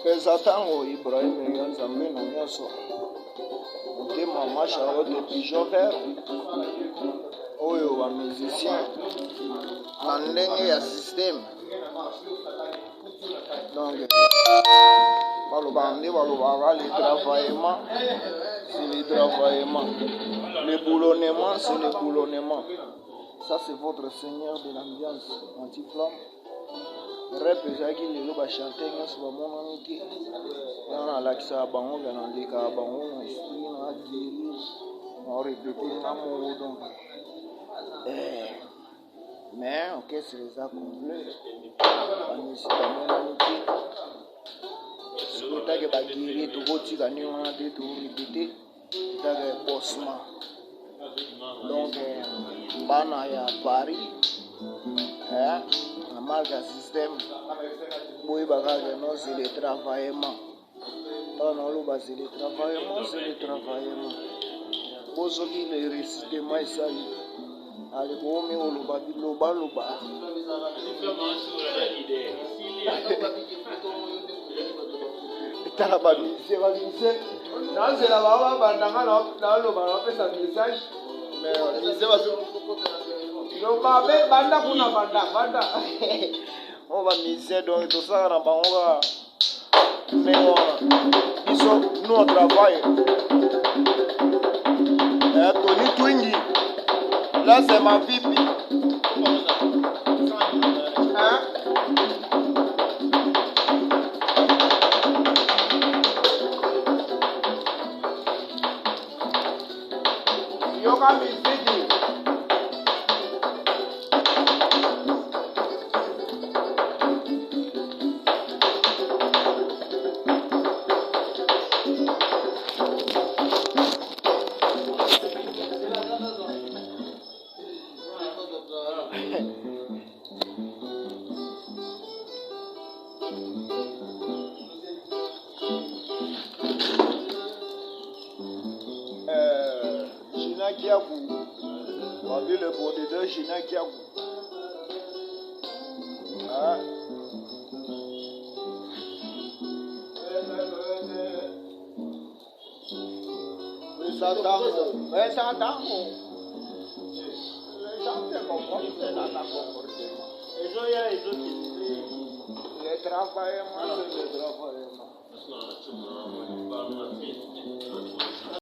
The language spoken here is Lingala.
Pesatango Ibrahim Yanzambe na nyonso motema ma Charlotte Pigeon Vert oyo ba musicien na ndenge ya système donc balobaka le travaillement c'est le travaillement, le boulonnement c'est le boulonnement. Ça c'est votre seigneur de l'ambiance anti-flamme. Rap ezaki lelo bachante nyonso bamonani te wana alakisaka bango mpe nandekaka bango na esprit na adiri na répété nga moko donc mais orchestre eza complet bamisi bamonani te sokotake bagiri tokotika nde wana te torépété etaka ebosma donc bana ya Paris la marque à système non c'est le travaillement c'est le travaillement c'est le travaillement bozoki le récitement esali ale bomi oloba biloba etala bamise nazela baba bandanga naoloba napesa message mais mise bato lobabe banda kuna banda on va miser donc tout ça na bango mais nous on travaille Tony Twingi là c'est ma pipi yoga miziki Gina Kiakou, on a vu le bordé de Gina Kiakou. Mais ça tango. Les gens se comportent dans la comportement. Le travaillement, c'est le travaillement.